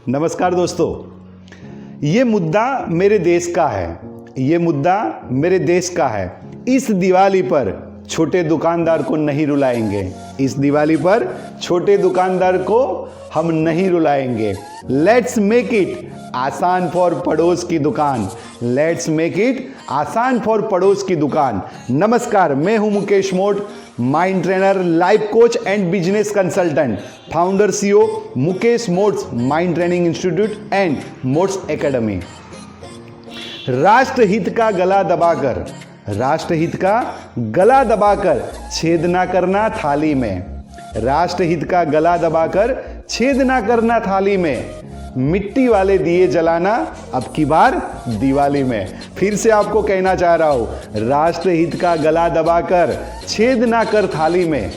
नमस्कार दोस्तों, ये मुद्दा मेरे देश का है। ये मुद्दा मेरे देश का है। इस दिवाली पर छोटे दुकानदार को नहीं रुलाएंगे। इस दिवाली पर छोटे दुकानदार को हम नहीं रुलाएंगे। लेट्स मेक इट आसान फॉर पड़ोस की दुकान। लेट्स मेक इट आसान फॉर पड़ोस की दुकान। नमस्कार, मैं हूं Mukesh Mote, mind trainer, life coach and business consultant, founder CEO Mukesh Mote's mind training institute and Mote's academy. राष्ट्रहित का गला दबाकर, राष्ट्रहित का गला दबाकर छेद ना करना थाली में। राष्ट्रहित का गला दबाकर छेद ना करना थाली में। मिट्टी वाले दिए जलाना अब की बार दिवाली में। फिर से आपको कहना चाह रहा हूं, राष्ट्रहित का गला दबाकर छेद ना कर थाली में।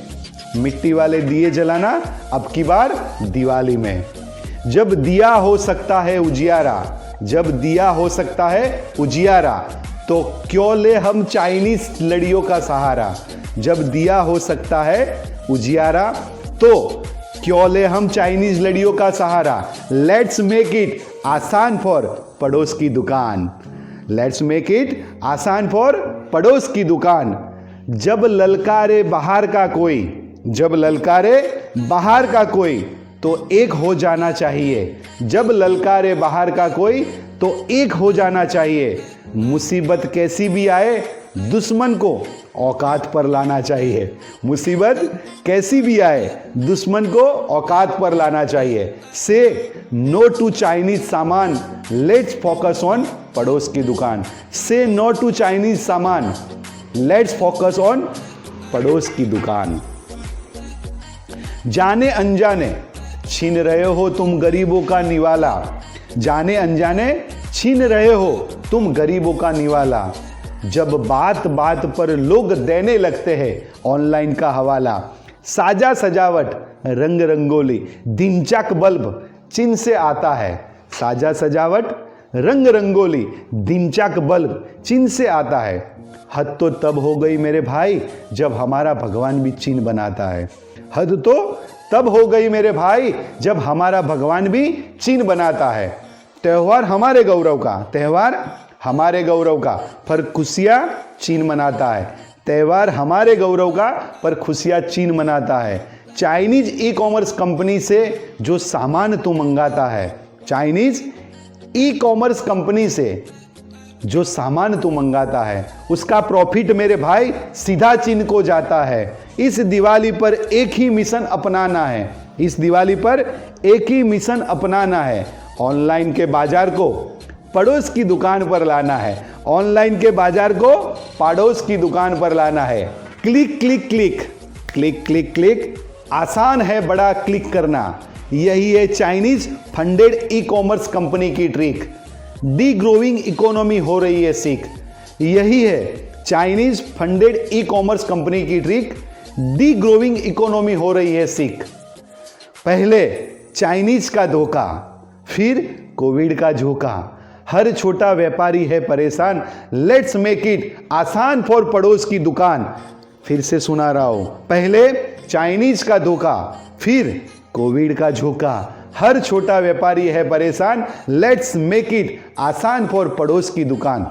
मिट्टी वाले दिए जलाना अब की बार दिवाली में। जब दिया हो सकता है उजियारा, जब दिया हो सकता है उजियारा, तो क्यों ले हम चाइनीज लड़ियों का सहारा। जब दिया हो सकता है उजियारा, तो क्यों ले हम चाइनीज लड़ियों का सहारा। लेट्स मेक इट आसान फॉर पड़ोस की दुकान। लेट्स मेक इट आसान फॉर पड़ोस की दुकान। जब ललकारे बाहर का कोई, जब ललकारे बाहर का कोई, तो एक हो जाना चाहिए। जब ललकारे बाहर का कोई, तो एक हो जाना चाहिए। मुसीबत कैसी भी आए, दुश्मन को औकात पर लाना चाहिए। मुसीबत कैसी भी आए, दुश्मन को औकात पर लाना चाहिए। से नो टू चाइनीज सामान, लेट्स फोकस ऑन पड़ोस की दुकान। से नो टू चाइनीज सामान, लेट्स फोकस ऑन पड़ोस की दुकान। जाने अनजाने छीन रहे हो तुम गरीबों का निवाला। जाने अनजाने छीन रहे हो तुम गरीबों का निवाला। जब बात बात पर लोग देने लगते हैं ऑनलाइन का हवाला। साजा सजावट रंग रंगोली दिनचक बल्ब चीन से आता है। साजा सजावट रंग रंगोली दिनचक बल्ब चीन से आता है। हद तो तब हो गई मेरे भाई जब हमारा भगवान भी चीन बनाता है। हद तो तब हो गई मेरे भाई जब हमारा भगवान भी चीन बनाता है। त्योहार हमारे गौरव का, त्योहार हमारे गौरव का, पर खुशियां चीन मनाता है। त्योहार हमारे गौरव का, पर खुशियां चीन मनाता है। चाइनीज ई कॉमर्स कंपनी से जो सामान तू मंगाता है, चाइनीज ई कॉमर्स कंपनी से जो सामान तू मंगाता है, उसका प्रॉफिट मेरे भाई सीधा चीन को जाता है। इस दिवाली पर एक ही मिशन अपनाना है। इस दिवाली पर एक ही मिशन अपनाना है। ऑनलाइन के बाजार को पड़ोस की दुकान पर लाना है। ऑनलाइन के बाजार को पड़ोस की दुकान पर लाना है। Click click click, click click click, आसान है बड़ा क्लिक करना। यही है Chinese funded e commerce company की ट्रिक। डी ग्रोइंग इकोनॉमी हो रही है सीख। यही है Chinese funded e commerce company की ट्रिक। डी ग्रोइंग इकोनॉमी हो रही है सीख। पहले चाइनीज का धोखा, फिर कोविड का झोंका। हर छोटा व्यापारी है परेशान। लेट्स मेक इट आसान फॉर पड़ोस की दुकान। फिर से सुना रहा हूं, पहले चाइनीज का धोखा, फिर कोविड का झोंका। हर छोटा व्यापारी है परेशान। लेट्स मेक इट आसान फॉर पड़ोस की दुकान।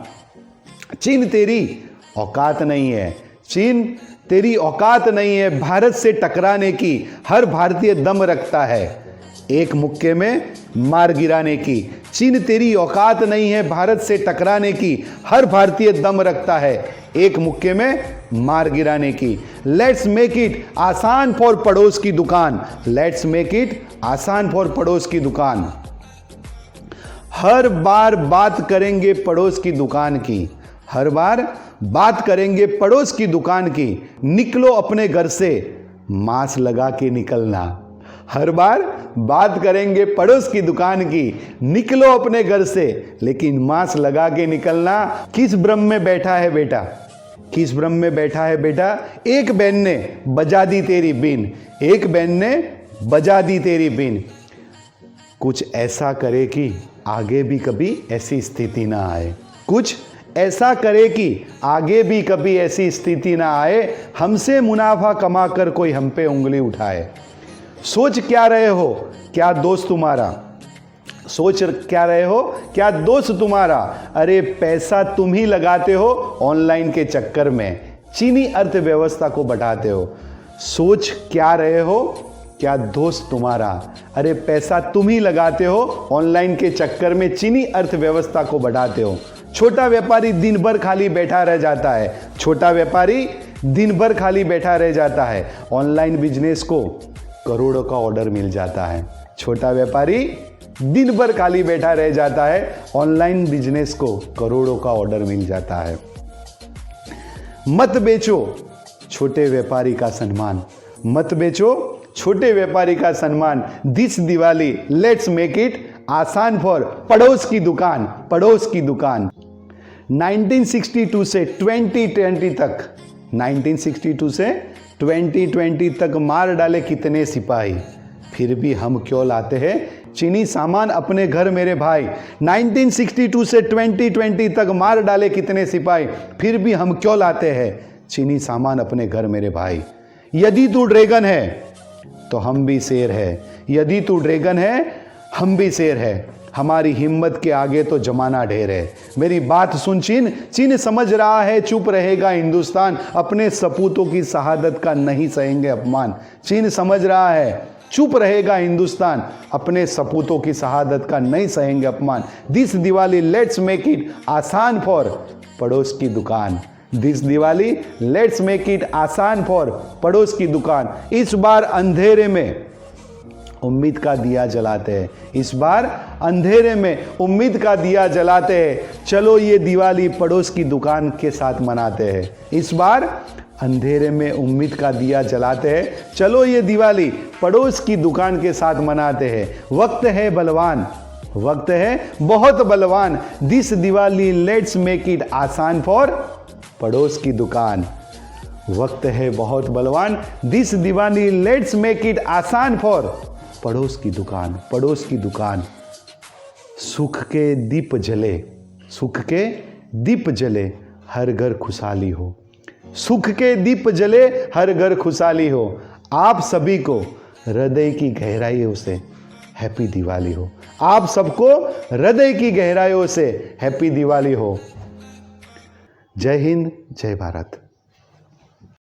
चीन तेरी औकात नहीं है, चीन तेरी औकात नहीं है भारत से टकराने की। हर भारतीय दम रखता है एक मुक्के में मार गिराने की। चीन तेरी औकात नहीं है भारत से टकराने की। हर भारतीय दम रखता है एक मुक्के में मार गिराने की। लेट्स मेक इट आसान फॉर पड़ोस की दुकान। लेट्स मेक इट आसान फॉर पड़ोस की दुकान। हर बार बात करेंगे पड़ोस की दुकान की। हर बार बात करेंगे पड़ोस की दुकान की। निकलो अपने घर से मास्क लगा के निकलना। हर बार बात करेंगे पड़ोस की दुकान की। निकलो अपने घर से, लेकिन मास्क लगा के निकलना। किस भ्रम में बैठा है बेटा, किस भ्रम में बैठा है बेटा। एक बहन ने बजा दी तेरी बीन, एक बहन ने बजा दी तेरी बीन। कुछ ऐसा करे कि आगे भी कभी ऐसी स्थिति ना आए। कुछ ऐसा करे कि आगे भी कभी ऐसी स्थिति ना आए। हमसे मुनाफा कमाकर कोई हम पे उंगली उठाए। सोच क्या रहे हो, क्या दोस्त तुम्हारा सोच क्या रहे हो, क्या दोस्त तुम्हारा, अरे पैसा तुम ही लगाते हो ऑनलाइन के चक्कर में, चीनी अर्थव्यवस्था को बढ़ाते हो। सोच क्या रहे हो, क्या दोस्त तुम्हारा, अरे पैसा तुम ही लगाते हो ऑनलाइन के चक्कर में, चीनी अर्थव्यवस्था को बढ़ाते हो। छोटा व्यापारी दिन भर खाली बैठा रह जाता है, छोटा व्यापारी दिन भर खाली बैठा रह जाता है, ऑनलाइन बिजनेस को करोड़ों का ऑर्डर मिल जाता है। छोटा व्यापारी दिन भर खाली बैठा रह जाता है, ऑनलाइन बिजनेस को करोड़ों का ऑर्डर मिल जाता है। मत बेचो छोटे व्यापारी का सम्मान, मत बेचो छोटे व्यापारी का सम्मान। This Diwali let's make it आसान फॉर पड़ोस की दुकान, पड़ोस की दुकान। 1962 से 2020 तक, 1962 से 2020 तक मार डाले कितने सिपाही, फिर भी हम क्यों लाते हैं चीनी सामान अपने घर मेरे भाई। 1962 से 2020 तक मार डाले कितने सिपाही, फिर भी हम क्यों लाते हैं चीनी सामान अपने घर मेरे भाई। यदि तू ड्रैगन है तो हम भी शेर है, यदि तू ड्रैगन है हम भी शेर है, हमारी हिम्मत के आगे तो जमाना ढेर है। मेरी बात सुन चीन, चीन समझ रहा है चुप रहेगा हिंदुस्तान, अपने सपूतों की शहादत का नहीं सहेंगे अपमान। चीन समझ रहा है चुप रहेगा हिंदुस्तान, अपने सपूतों की शहादत का नहीं सहेंगे अपमान। This Diwali let's make it आसान फॉर पड़ोस की दुकान, this Diwali let's make it आसान फॉर पड़ोस की दुकान। इस बार अंधेरे में उम्मीद का दिया जलाते हैं, इस बार अंधेरे में उम्मीद का दिया जलाते हैं। चलो ये दिवाली पड़ोस की दुकान के साथ मनाते हैं, इस बार अंधेरे में उम्मीद का दिया जलाते हैं। चलो ये दिवाली पड़ोस की दुकान के साथ मनाते हैं। वक्त है बलवान, वक्त है बहुत बलवान। This Diwali let's make it आसान फॉर पड़ोस की दुकान। वक्त है बहुत बलवान, this Diwali let's make it आसान फॉर पड़ोस की दुकान, पड़ोस की दुकान। सुख के दीप जले, सुख के दीप जले, हर घर खुशहाली हो, सुख के दीप जले, हर घर खुशहाली हो। आप सभी को हृदय की गहराइयों से हैप्पी दिवाली हो, आप सबको हृदय की गहराइयों से हैप्पी दिवाली हो। जय हिंद, जय भारत।